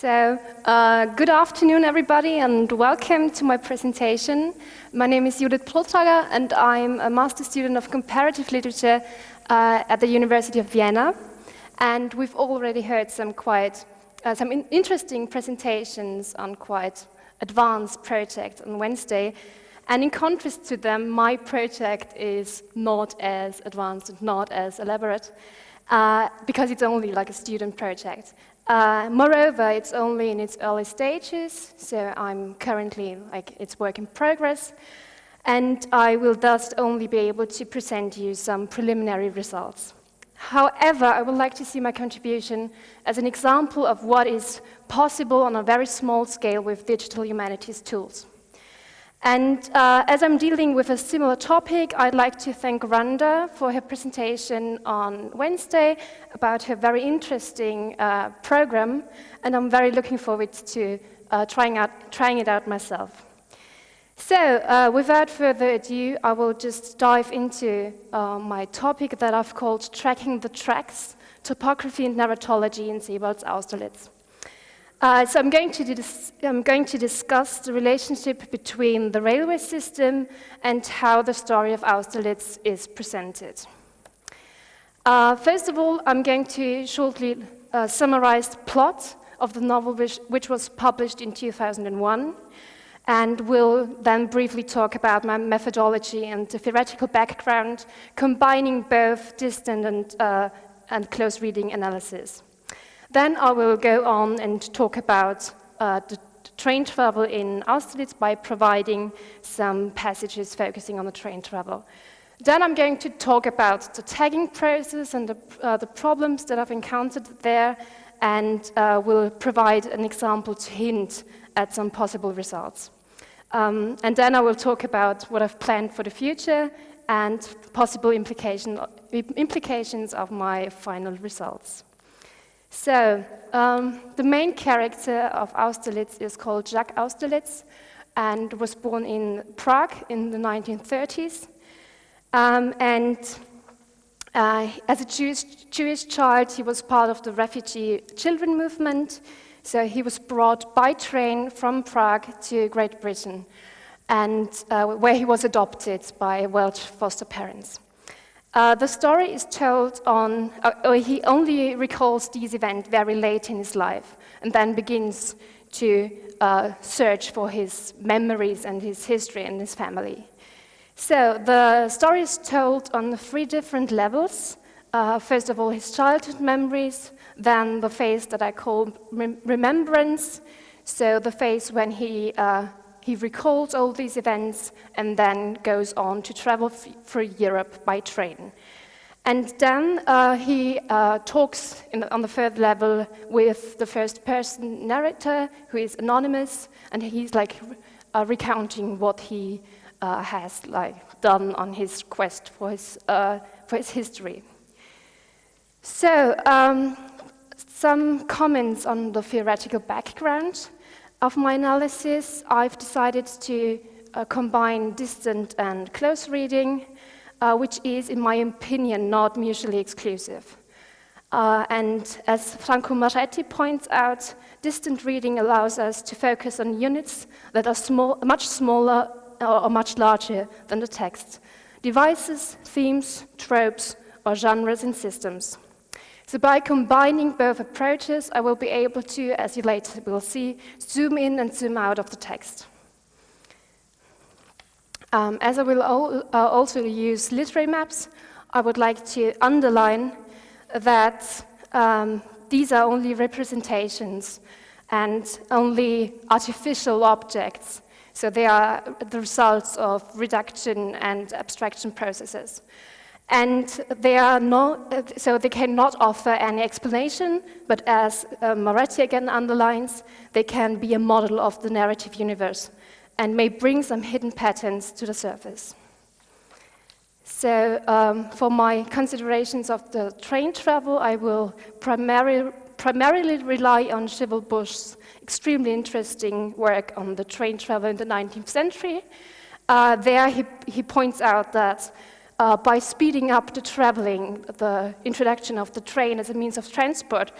Good afternoon, everybody, and welcome to my presentation. My name is Judith Plothager, and I'm a master student of comparative literature at the University of Vienna. And we've already heard some interesting presentations on quite advanced projects on Wednesday. And in contrast to them, my project is not as advanced and not as elaborate because it's only like a student project. Moreover, it's only in its early stages, so I'm currently, it's work in progress, and I will thus only be able to present you some preliminary results. However, I would like to see my contribution as an example of what is possible on a very small scale with digital humanities tools. And as I'm dealing with a similar topic, I'd like to thank Randa for her presentation on Wednesday about her very interesting program, and I'm very looking forward to trying it out myself. So, without further ado, I will just dive into my topic that I've called Tracking the Tracks, Topography and Narratology in Sebald's Austerlitz. So I'm going to discuss the relationship between the railway system and how the story of Austerlitz is presented. First of all, I'm going to shortly summarize the plot of the novel which was published in 2001, and will then briefly talk about my methodology and the theoretical background, combining both distant and close reading analysis. Then I will go on and talk about the train travel in Austerlitz by providing some passages focusing on the train travel. Then I'm going to talk about the tagging process and the problems that I've encountered there, and will provide an example to hint at some possible results. And then I will talk about what I've planned for the future and possible implications of my final results. So, the main character of Austerlitz is called Jacques Austerlitz and was born in Prague in the 1930s. As a Jewish child, he was part of the refugee children movement. So he was brought by train from Prague to Great Britain, and where he was adopted by Welsh foster parents. The story is told he only recalls these events very late in his life, and then begins to search for his memories and his history and his family. So the story is told on 3 different levels. First of all, his childhood memories, then the phase that I call remembrance, so the phase when he recalls all these events and then goes on to travel through Europe by train. And then he talks on the 3rd level with the first-person narrator, who is anonymous, and he's recounting what he has done on his quest for his history. So, some comments on the theoretical background of my analysis. I've decided to combine distant and close reading, which is, in my opinion, not mutually exclusive. And as Franco Moretti points out, distant reading allows us to focus on units that are much smaller or much larger than the text. Devices, themes, tropes, or genres and systems. So by combining both approaches, I will be able to, as you later will see, zoom in and zoom out of the text. As I will also use literary maps, I would like to underline that these are only representations and only artificial objects. So they are the results of reduction and abstraction processes. And they cannot offer any explanation, but as Moretti again underlines, they can be a model of the narrative universe and may bring some hidden patterns to the surface. So for my considerations of the train travel, I will primarily rely on Sebald Busch's extremely interesting work on the train travel in the 19th century. There he points out that by speeding up the traveling, the introduction of the train as a means of transport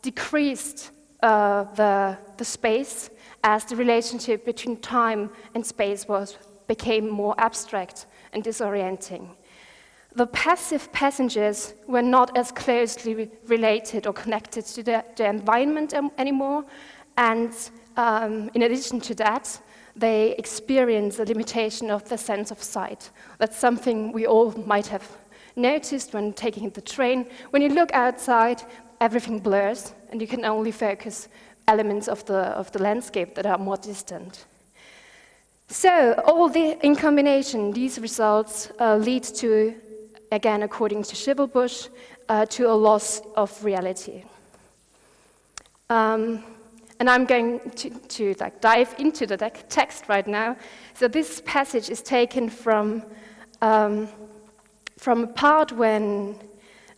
decreased the space as the relationship between time and space became more abstract and disorienting. The passive passengers were not as closely related or connected to the environment anymore, and in addition to that, they experience a limitation of the sense of sight. That's something we all might have noticed when taking the train. When you look outside, everything blurs, and you can only focus elements of the landscape that are more distant. So, in combination, these results lead to, again, according to Sebald, to a loss of reality. And I'm going to dive into the text right now. So this passage is taken from a part when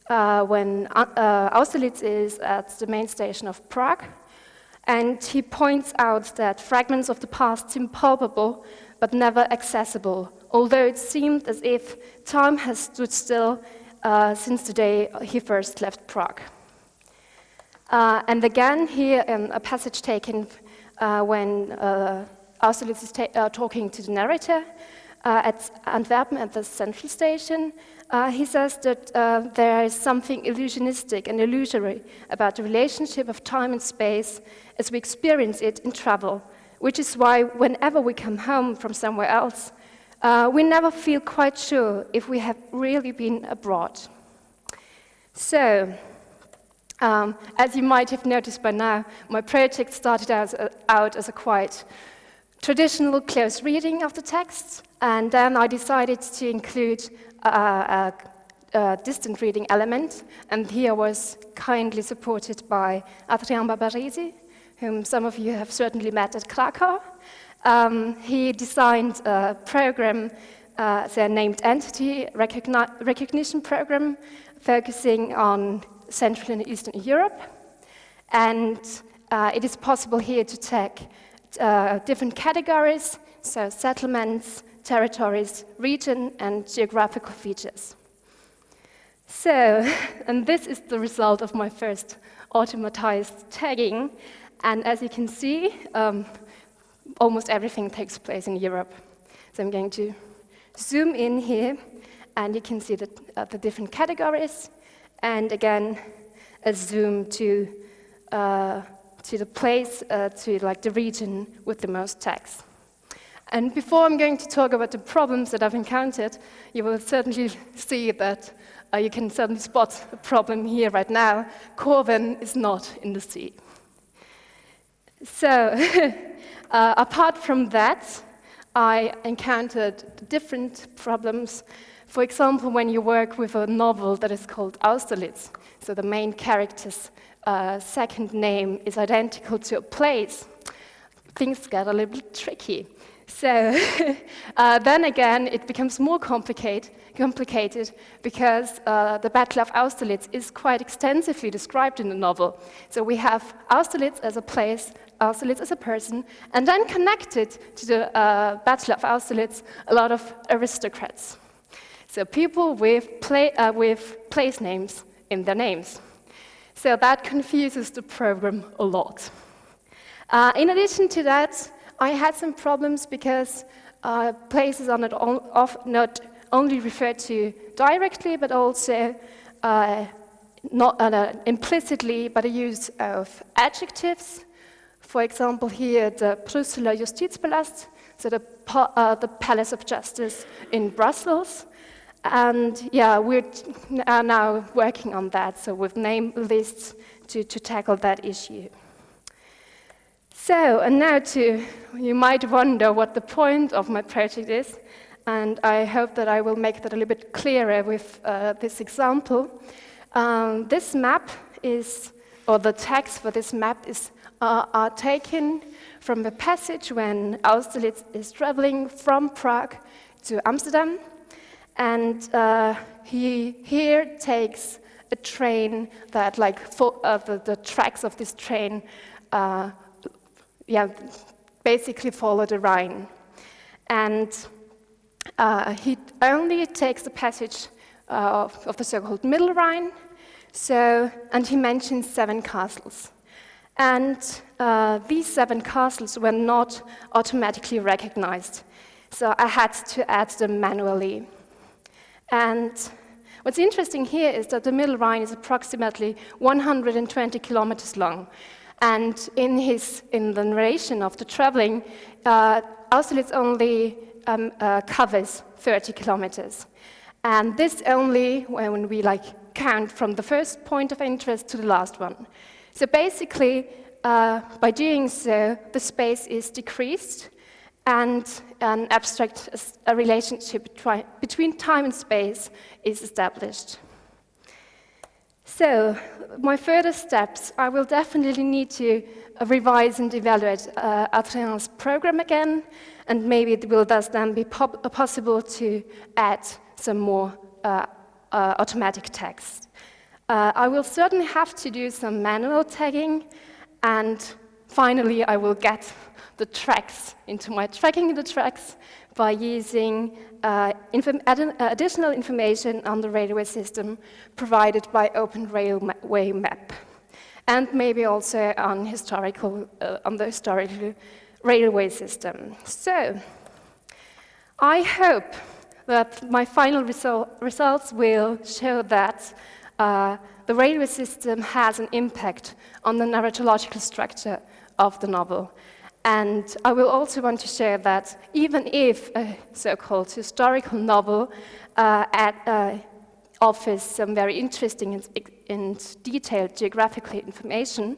Austerlitz is at the main station of Prague, and he points out that fragments of the past seem palpable but never accessible, although it seemed as if time has stood still since the day he first left Prague. And again, here a passage taken when Austerlitz is talking to the narrator at Antwerpen at the central station. He says that there is something illusionistic and illusory about the relationship of time and space as we experience it in travel, which is why whenever we come home from somewhere else, we never feel quite sure if we have really been abroad. So, as you might have noticed by now, my project started out as a quite traditional close reading of the text, and then I decided to include a distant reading element, and here I was kindly supported by Adrien Barbaresi, whom some of you have certainly met at Krakow. He designed a program, the named entity recognition program, focusing on Central and Eastern Europe, and it is possible here to take different categories, so settlements, territories, region, and geographical features. So, and this is the result of my first automatized tagging, and as you can see, almost everything takes place in Europe. So I'm going to zoom in here, and you can see the different categories. And again, a zoom to the place, to the region with the most tags. And before I'm going to talk about the problems that I've encountered, you will certainly see that you can certainly spot a problem here right now. Corven is not in the sea. So, apart from that, I encountered different problems. For example, when you work with a novel that is called Austerlitz, so the main character's second name is identical to a place, things get a little bit tricky. So then again, it becomes more complicated because the Battle of Austerlitz is quite extensively described in the novel. So we have Austerlitz as a place, Austerlitz as a person, and then connected to the Battle of Austerlitz, a lot of aristocrats. So people with place names in their names. So that confuses the program a lot. In addition to that, I had some problems because places are not only referred to directly, but also not implicitly by the use of adjectives. For example, here the Brüsseler Justizpalast, so the Palace of Justice in Brussels. And yeah, we're now working on that, so with name lists to tackle that issue. So, and now you might wonder what the point of my project is, and I hope that I will make that a little bit clearer with this example. This map or the text for this map are taken from the passage when Austerlitz is traveling from Prague to Amsterdam. And he here takes a train that, the tracks of this train, basically follow the Rhine. And he only takes the passage of the so-called Middle Rhine, and he mentions 7 castles. And these 7 castles were not automatically recognized. So I had to add them manually. And what's interesting here is that the Middle Rhine is approximately 120 kilometers long. And in the narration of the traveling, Austerlitz only covers 30 kilometers. And this only when we count from the first point of interest to the last one. So basically, by doing so, the space is decreased and an abstract relationship between time and space is established. So, my further steps, I will definitely need to revise and evaluate Adrien's program again, and maybe it will thus then be possible to add some more automatic text. I will certainly have to do some manual tagging, and finally I will get the tracks into my tracking the tracks by using additional information on the railway system provided by Open Railway Map, and maybe also on the historical railway system. So, I hope that my final results will show that the railway system has an impact on the narratological structure of the novel. And I will also want to share that even if a so-called historical novel offers some very interesting and detailed geographical information,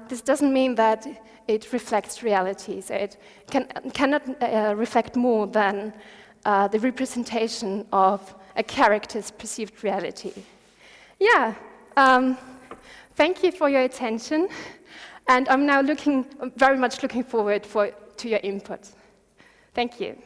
this doesn't mean that it reflects reality. So it cannot reflect more than the representation of a character's perceived reality. Yeah, thank you for your attention. And I'm now very much looking forward to your input. Thank you.